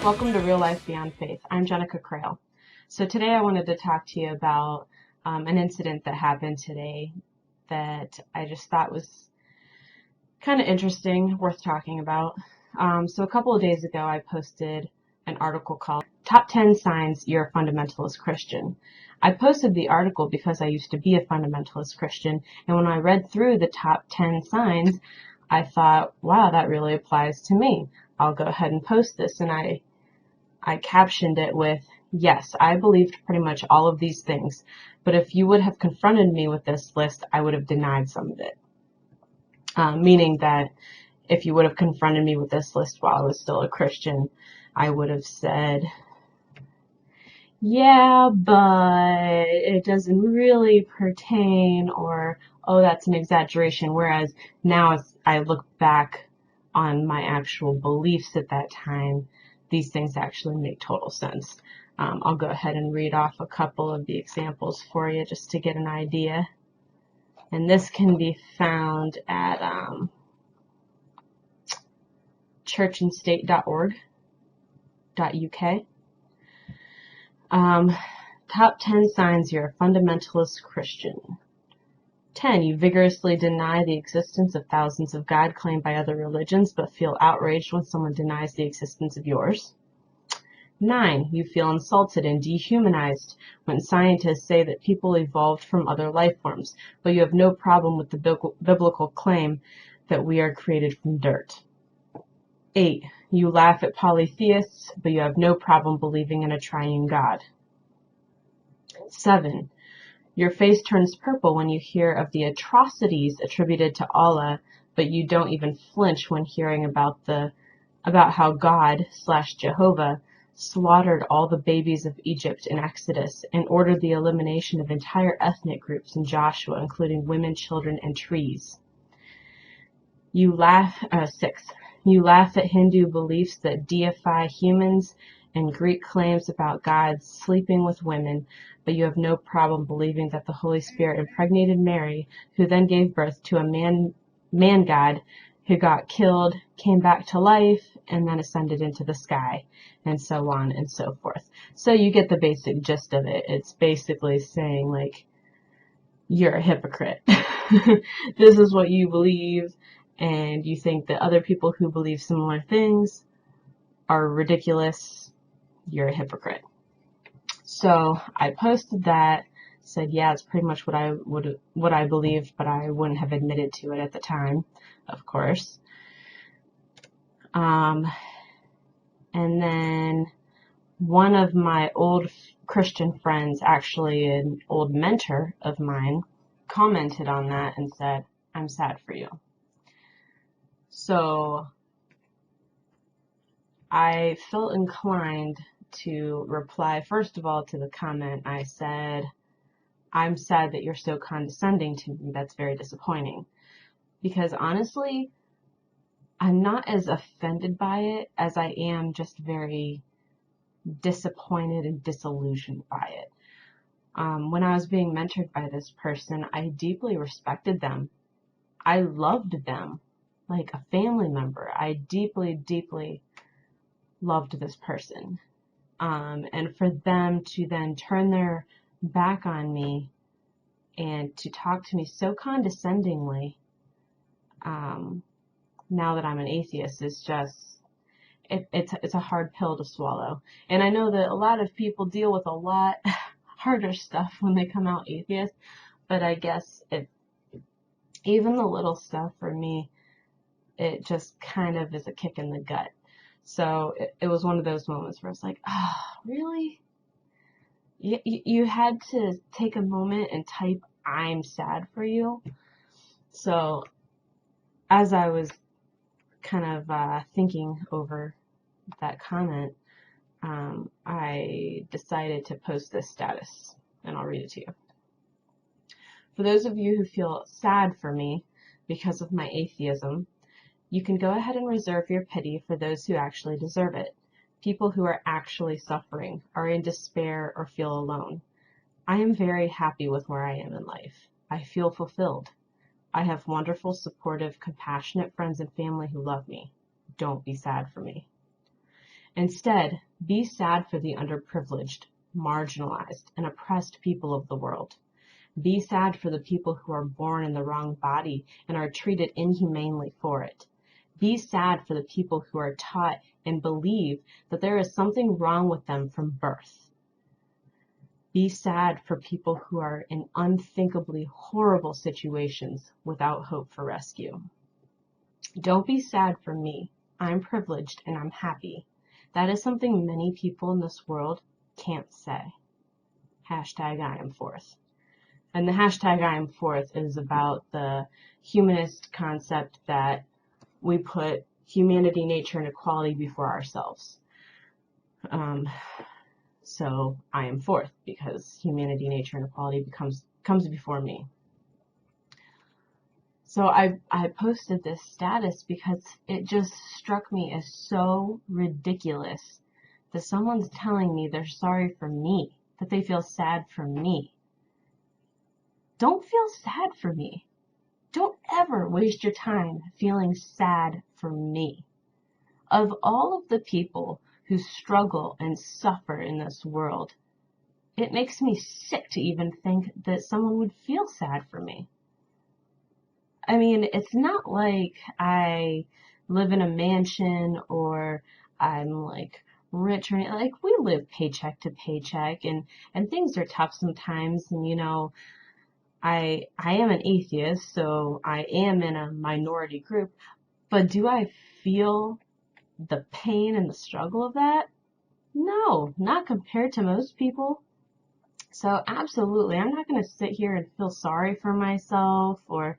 Welcome to Real Life Beyond Faith. I'm Jenica Crail. So today I wanted to talk to you about an incident that happened today that I just thought was kind of interesting, worth talking about. So a couple of days ago I posted an article called Top 10 Signs You're a Fundamentalist Christian. I posted the article because I used to be a fundamentalist Christian, and when I read through the top 10 signs, I thought, wow, that really applies to me. I'll go ahead and post this, and I captioned it with, yes, I believed pretty much all of these things, but if you would have confronted me with this list, I would have denied some of it. Meaning that if you would have confronted me with this list while I was still a Christian, I would have said, yeah, but it doesn't really pertain, or, oh, that's an exaggeration. Whereas now as I look back on my actual beliefs at that time, these things actually make total sense. I'll go ahead and read off a couple of the examples for you just to get an idea. And this can be found at churchandstate.org.uk. Top 10 signs you're a fundamentalist Christian. 10. You vigorously deny the existence of thousands of God claimed by other religions, but feel outraged when someone denies the existence of yours. 9. You feel insulted and dehumanized when scientists say that people evolved from other life forms, but you have no problem with the biblical claim that we are created from dirt. 8. You laugh at polytheists, but you have no problem believing in a triune God. 7. Your face turns purple when you hear of the atrocities attributed to Allah, but you don't even flinch when hearing about how God/Jehovah slaughtered all the babies of Egypt in Exodus and ordered the elimination of entire ethnic groups in Joshua, including women, children, and trees. 6. You laugh at Hindu beliefs that deify humans and Greek claims about God sleeping with women, but you have no problem believing that the Holy Spirit impregnated Mary, who then gave birth to a man God who got killed, came back to life, and then ascended into the sky, and so on and so forth. So you get the basic gist of it. It's basically saying, like, you're a hypocrite. This is what you believe, and you think that other people who believe similar things are ridiculous. You're a hypocrite. So I posted that, said, yeah, it's pretty much what I believed, but I wouldn't have admitted to it at the time, of course. And then one of my old Christian friends, actually an old mentor of mine, commented on that and said, I'm sad for you. So I felt inclined to reply, first of all, to the comment. I said, I'm sad that you're so condescending to me. That's very disappointing. Because honestly, I'm not as offended by it as I am just very disappointed and disillusioned by it. When I was being mentored by this person, I deeply respected them. I loved them like a family member. I deeply, deeply loved this person. And for them to then turn their back on me and to talk to me so condescendingly, now that I'm an atheist, is just, it's a hard pill to swallow. And I know that a lot of people deal with a lot harder stuff when they come out atheist, but I guess even the little stuff for me, it just kind of is a kick in the gut. So it was one of those moments where it's like, oh, really? You had to take a moment and type, I'm sad for you? So as I was kind of thinking over that comment, I decided to post this status, and I'll read it to you. For those of you who feel sad for me because of my atheism, you can go ahead and reserve your pity for those who actually deserve it. People who are actually suffering, are in despair, or feel alone. I am very happy with where I am in life. I feel fulfilled. I have wonderful, supportive, compassionate friends and family who love me. Don't be sad for me. Instead, be sad for the underprivileged, marginalized, and oppressed people of the world. Be sad for the people who are born in the wrong body and are treated inhumanely for it. Be sad for the people who are taught and believe that there is something wrong with them from birth. Be sad for people who are in unthinkably horrible situations without hope for rescue. Don't be sad for me. I'm privileged and I'm happy. That is something many people in this world can't say. Hashtag I am fourth. And the hashtag I am fourth is about the humanist concept that we put humanity, nature, and equality before ourselves. So I am fourth because humanity, nature, and equality comes before me. So I posted this status because it just struck me as so ridiculous that someone's telling me they're sorry for me, that they feel sad for me. Don't feel sad for me. Don't ever waste your time feeling sad for me. Of all of the people who struggle and suffer in this world, it makes me sick to even think that someone would feel sad for me. I mean, it's not like I live in a mansion or I'm like rich or anything. Like, we live paycheck to paycheck and things are tough sometimes. And, you know, I am an atheist, so I am in a minority group, but do I feel the pain and the struggle of that? No, not compared to most people. So absolutely, I'm not going to sit here and feel sorry for myself or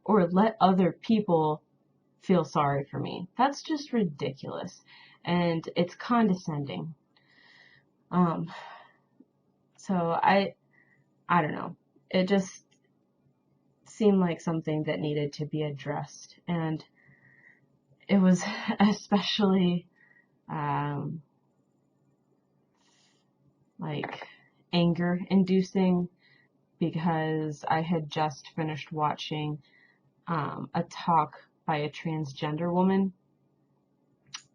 let other people feel sorry for me. That's just ridiculous, and it's condescending. So I don't know. It just seemed like something that needed to be addressed, and it was especially like anger-inducing because I had just finished watching a talk by a transgender woman,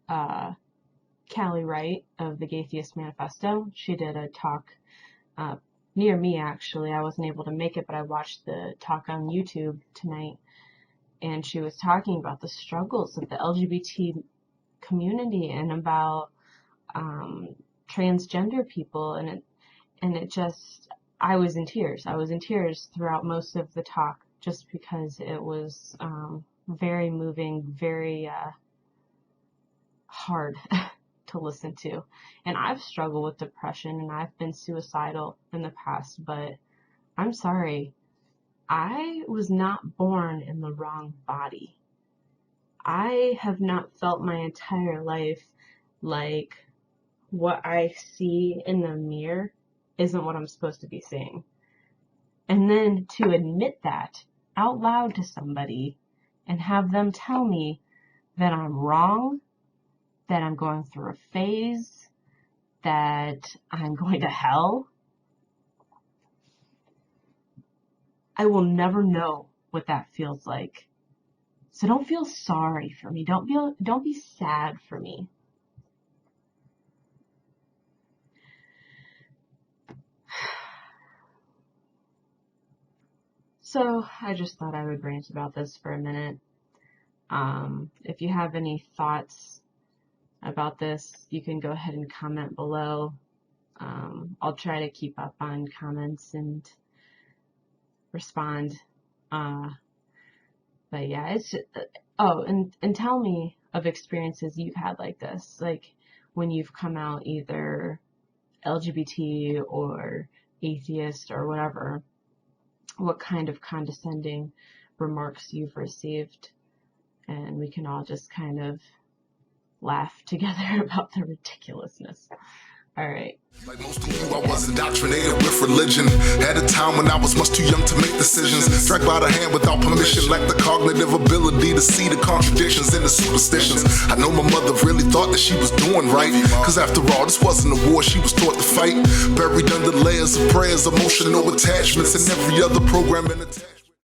Callie Wright of the Atheist Manifesto. She did a talk near me, actually. I wasn't able to make it, but I watched the talk on YouTube tonight, and she was talking about the struggles of the LGBT community and about transgender people, and it just, I was in tears. I was in tears throughout most of the talk just because it was very moving, very hard to listen to. And I've struggled with depression and I've been suicidal in the past, but I'm sorry, I was not born in the wrong body. I have not felt my entire life like what I see in the mirror isn't what I'm supposed to be seeing. And then to admit that out loud to somebody and have them tell me that I'm wrong, that I'm going through a phase, that I'm going to hell, I will never know what that feels like. So don't feel sorry for me. Don't be sad for me. So I just thought I would rant about this for a minute. If you have any thoughts about this, you can go ahead and comment below. I'll try to keep up on comments and respond. But yeah, it's just, and tell me of experiences you've had like this, like when you've come out either LGBT or atheist or whatever, what kind of condescending remarks you've received, and we can all just kind of laugh together about the ridiculousness. All right. Like most of you, I was indoctrinated with religion. At a time when I was much too young to make decisions. Dragged by the hand without permission, lacked the cognitive ability to see the contradictions and the superstitions. I know my mother really thought that she was doing right, cause after all, this wasn't a war she was taught to fight. Buried under layers of prayers, emotional attachments, and every other program and attachment.